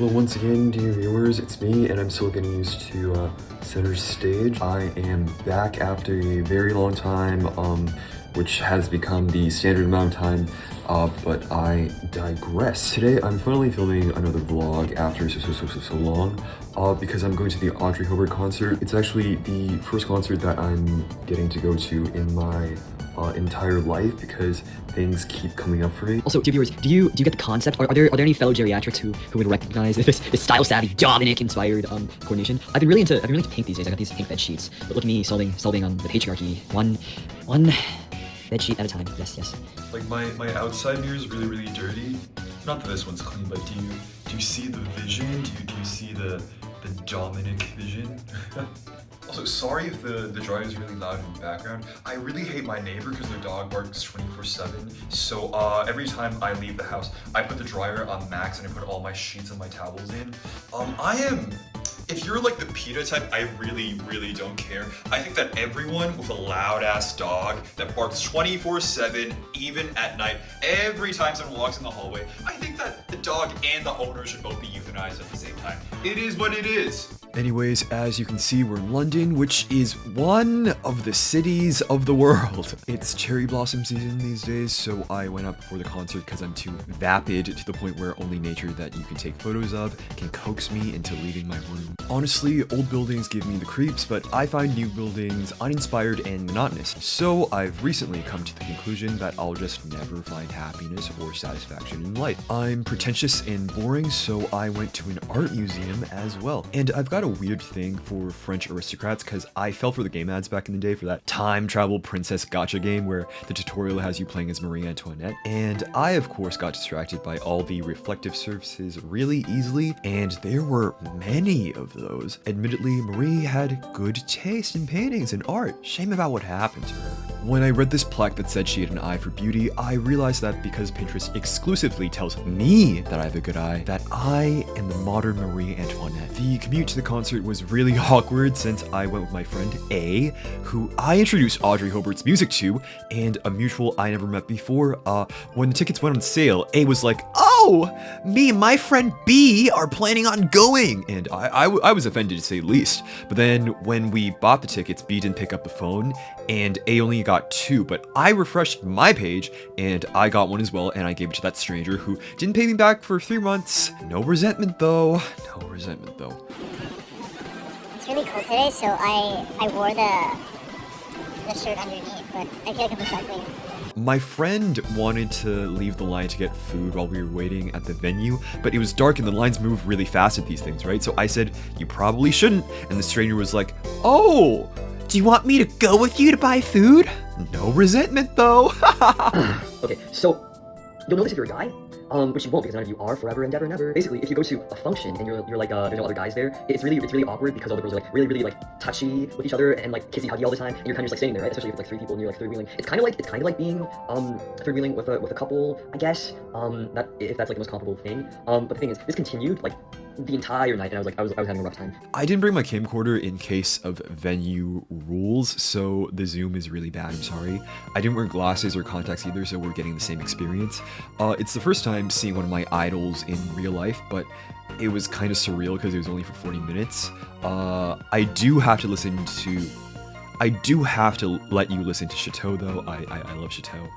Hello once again, dear viewers, it's me, and I'm still getting used to center stage. I am back after a very long time, which has become the standard amount of time, but I digress. Today, I'm finally filming another vlog after so long, because I'm going to the Audrey Hobart concert. It's actually the first concert that I'm getting to go to in my entire life because things keep coming up for me. Also, dear viewers, do you get the concept? Are there any fellow geriatrics who would recognize this style savvy, Dominic inspired coordination? I've been really into pink these days. I got these pink bed sheets. But look at me solving the patriarchy one bed sheet at a time. Yes. Like my outside mirror is really dirty. Not that this one's clean, but do you see the vision? Do you see the Dominic vision? Also, sorry if the dryer is really loud in the background. I really hate my neighbor because their dog barks 24/7. So every time I leave the house, I put the dryer on max and I put all my sheets and my towels in. If you're like the PETA type, I really don't care. I think that everyone with a loud ass dog that barks 24/7, even at night, every time someone walks in the hallway, I think that the dog and the owner should both be euthanized at the same time. It is what it is. Anyways, as you can see, we're in London, which is one of the cities of the world. It's cherry blossom season these days, so I went up before the concert because I'm too vapid to the point where only nature that you can take photos of can coax me into leaving my room. Honestly, old buildings give me the creeps, but I find new buildings uninspired and monotonous. So I've recently come to the conclusion that I'll just never find happiness or satisfaction in life. I'm pretentious and boring, so I went to an art museum as well. And I've got a weird thing for French aristocrats because I fell for the game ads back in the day for that time travel princess gacha game where the tutorial has you playing as Marie Antoinette. And I, of course, got distracted by all the reflective surfaces really easily, and there were many of those. Admittedly, Marie had good taste in paintings and art. Shame about what happened to her. When I read this plaque that said she had an eye for beauty, I realized that because Pinterest exclusively tells me that I have a good eye, that I am the modern Marie Antoinette. The commute to the concert was really awkward since I went with my friend A, who I introduced Audrey Hobart's music to, and a mutual I never met before. When the tickets went on sale, A was like, "Oh, me and my friend B are planning on going," and I was offended to say the least. But then when we bought the tickets, B didn't pick up the phone, and A only got 2, but I refreshed my page, and I got one as well, and I gave it to that stranger who didn't pay me back for 3 months. No resentment though. It's really cold today, so I wore the shirt underneath, but I feel like I'm recycling. My friend wanted to leave the line to get food while we were waiting at the venue, but it was dark and the lines move really fast at these things, right? So I said, "You probably shouldn't," and the stranger was like, "Oh, do you want me to go with you to buy food?" No resentment though. Okay, so you'll notice if you're a guy, which you won't because none of you are forever and ever and ever. Basically, if you go to a function and you're like there's no other guys there, it's really awkward because all the girls are like really like touchy with each other and like kissy huggy all the time, and you're kind of just like standing there, right? Especially if it's like 3 people and you're like third wheeling. It's kind of like being third wheeling with a couple, I guess. That if that's like the most comparable thing. But the thing is, this continued like the entire night, and I was having a rough time. I didn't bring my camcorder in case of venue rules, so the zoom is really bad, I'm sorry. I didn't wear glasses or contacts either, so we're getting the same experience. It's the first time seeing one of my idols in real life, but it was kind of surreal because it was only for 40 minutes. I do have to let you listen to Chateau though. I love Chateau.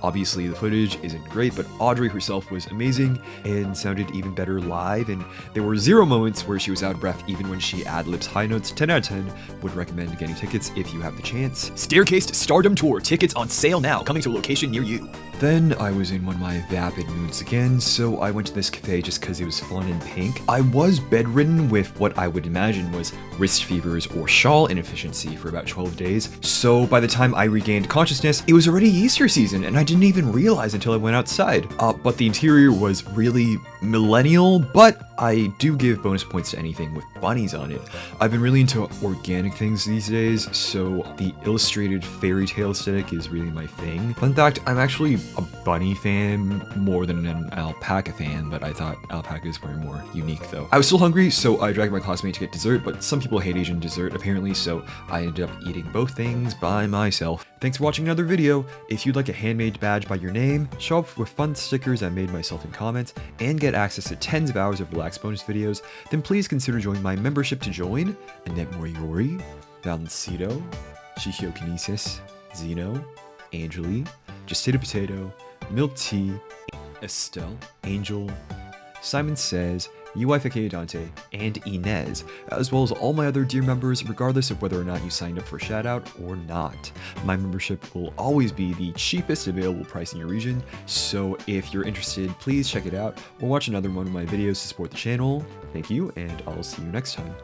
Obviously, the footage isn't great, but Audrey herself was amazing and sounded even better live, and there were 0 moments where she was out of breath even when she ad-libs high notes. 10 out of 10. Would recommend getting tickets if you have the chance. Staircase to Stardom Tour. Tickets on sale now, coming to a location near you. Then I was in one of my vapid moods again, so I went to this cafe just because it was fun and pink. I was bedridden with what I would imagine was wrist fevers or shawl inefficiency for about 12 days, so by the time I regained consciousness, it was already Easter season and I didn't even realize until I went outside. But the interior was really millennial, but I do give bonus points to anything with bunnies on it. I've been really into organic things these days, so the illustrated fairy tale aesthetic is really my thing. Fun fact, I'm actually a bunny fan more than an alpaca fan, but I thought alpacas were more unique though. I was still hungry, so I dragged my classmate to get dessert, but some people hate Asian dessert apparently, so I ended up eating both things by myself. Thanks for watching another video. If you'd like a handmade badge by your name, show up with fun stickers I made myself in comments, and get access to tens of hours of relaxed bonus videos, then please consider joining my membership to join Annette Moriori, Valencito, Shihiokinesis, Zeno, Angeli, Just Ate a Potato, Milk Tea, Estelle, Angel, Simon Says, UIFK Dante, and Inez, as well as all my other dear members, regardless of whether or not you signed up for shoutout or not. My membership will always be the cheapest available price in your region, so if you're interested, please check it out or watch another one of my videos to support the channel. Thank you, and I'll see you next time.